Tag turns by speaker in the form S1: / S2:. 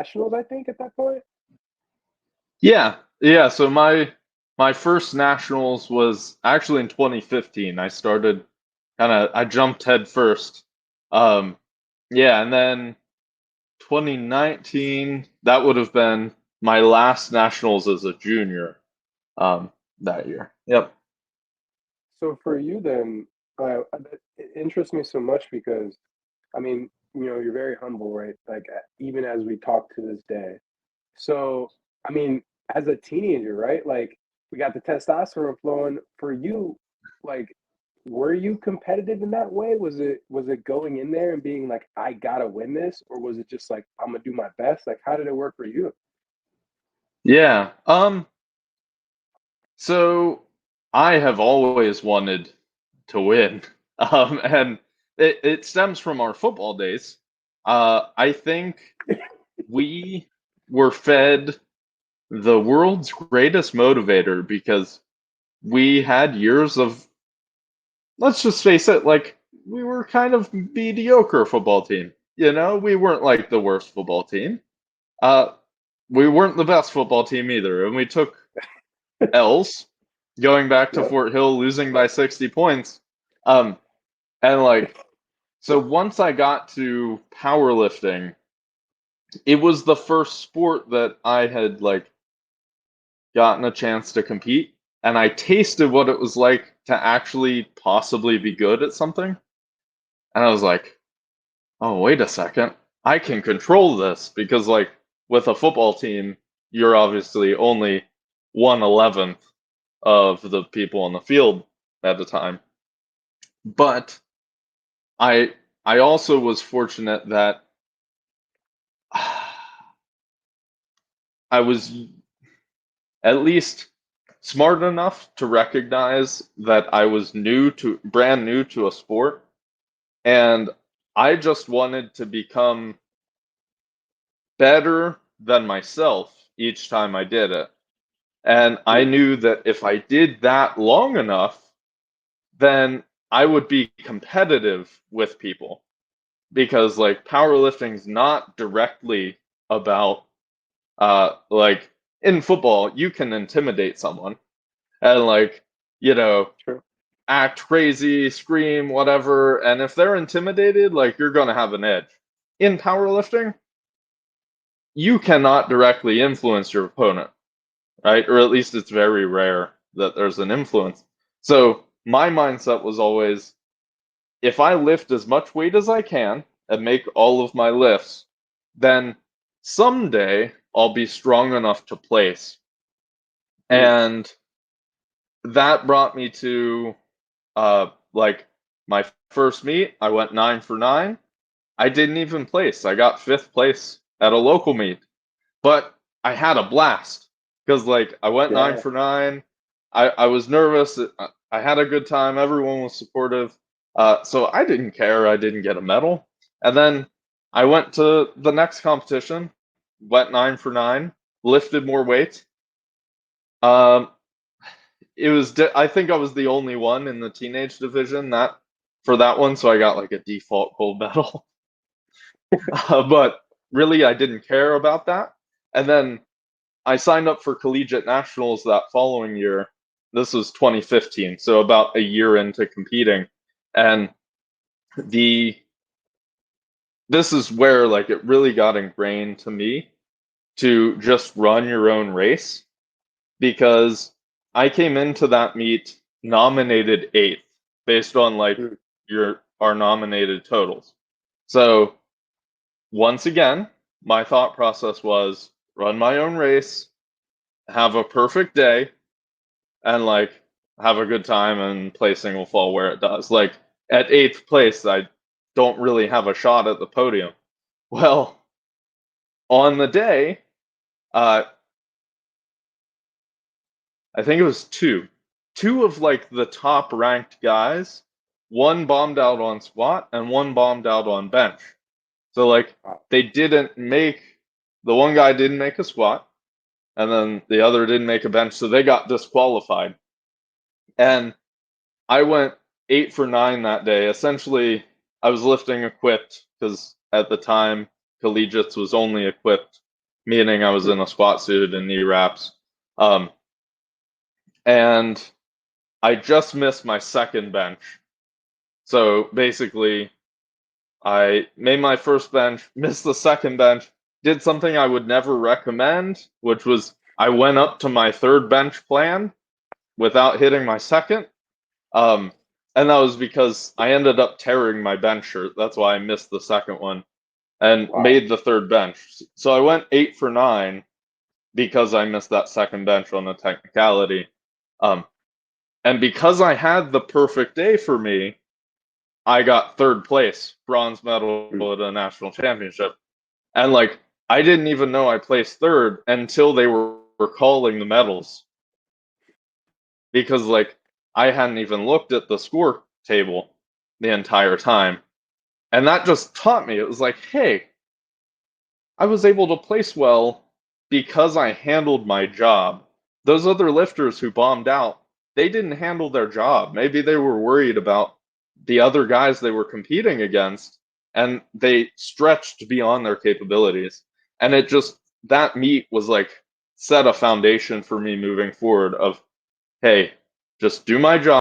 S1: nationals, I think, at that point.
S2: Yeah, yeah. So my first nationals was actually in 2015. I jumped head first. Um, yeah, and then 2019, that would have been my last nationals as a junior, that year. Yep.
S1: So for you, then, it interests me so much because, I mean, you're very humble, right? Like even as we talk to this day. So, I mean, as a teenager, right? Like we got the testosterone flowing for you. Like, were you competitive in that way? Was it going in there and being like, I gotta win this, or was it just like I'm gonna do my best? Like, how did it work for you?
S2: Yeah. So I have always wanted to win. And it stems from our football days. I think we were fed the world's greatest motivator because we had years of, let's just face it, like we were kind of mediocre football team. We weren't like the worst football team. Uh, we weren't the best football team either, and we took L's going back to
S1: Yep.
S2: Fort Hill, losing by 60 points. Um, and like, so once I got to powerlifting, it was the first sport that I had like gotten a chance to compete, and I tasted what it was like to actually possibly be good at something. And I was like, oh, wait a second. I can control this because, like, with a football team, you're obviously only 1/11th of the people on the field at the time. But I I also was fortunate that I was at least smart enough to recognize that I was brand new to a sport, and I just wanted to become better than myself each time I did it. And I
S1: Mm,
S2: knew that if I did that long enough, then I would be competitive with people because like powerlifting's not directly about like in football you can intimidate someone and like you know
S1: true.
S2: act crazy, scream, whatever, and if they're intimidated, like you're gonna have an edge. In powerlifting, you cannot directly influence your opponent, right? Or at least it's very rare that there's an influence. So my mindset was always if I lift as much weight as I can and make all of my lifts, then someday I'll be strong enough to place.
S1: Mm,
S2: And that brought me to like my first meet. I went 9 for 9. I didn't even place. I got fifth place at a local meet, but I had a blast because like I went nine
S1: yeah.
S2: for nine. I was nervous. I had a good time. Everyone was supportive. So I didn't care. I didn't get a medal. And then I went to the next competition, went 9 for 9, lifted more weight. Um, I think I was the only one in the teenage division that for that one, so I got like a default gold medal. But really, I didn't care about that. And then I signed up for collegiate nationals that following year. This was 2015, so about a year into competing. And the this is where like it really got ingrained to me to just run your own race because I came into that meet nominated eighth based on like
S1: Mm,
S2: your our nominated totals. So once again, my thought process was run my own race, have a perfect day, and like have a good time, and placing will fall where it does. Like at eighth place, I don't really have a shot at the podium. Well, on the day, uh, I think it was two of like the top ranked guys. One bombed out on squat, and one bombed out on bench. So like
S1: wow.
S2: they didn't make the one guy didn't make a squat, and then the other didn't make a bench, so they got disqualified. And I went 8 for 9 that day. Essentially, I was lifting equipped because at the time collegiates was only equipped meaning I was in a squat suit and knee wraps. And I just missed my second bench. So basically, I made my first bench, missed the second bench, did something I would never recommend, which was I went up to my third bench plan without hitting my second. And that was because I ended up tearing my bench shirt. That's why I missed the second one and
S1: Wow.
S2: made the third bench. So I went 8 for 9 because I missed that second bench on a technicality. And because I had the perfect day for me, I got third place, bronze medal
S1: Mm.
S2: at a national championship. And like, I didn't even know I placed third until they were calling the medals. Because like, I hadn't even looked at the score table the entire time. And that just taught me, it was like, hey, I was able to place well because I handled my job. Those other lifters who bombed out, they didn't handle their job. Maybe they were worried about the other guys they were competing against, and they stretched beyond their capabilities. And it just, that meet was like, set a foundation for me moving forward of, hey, just do my job.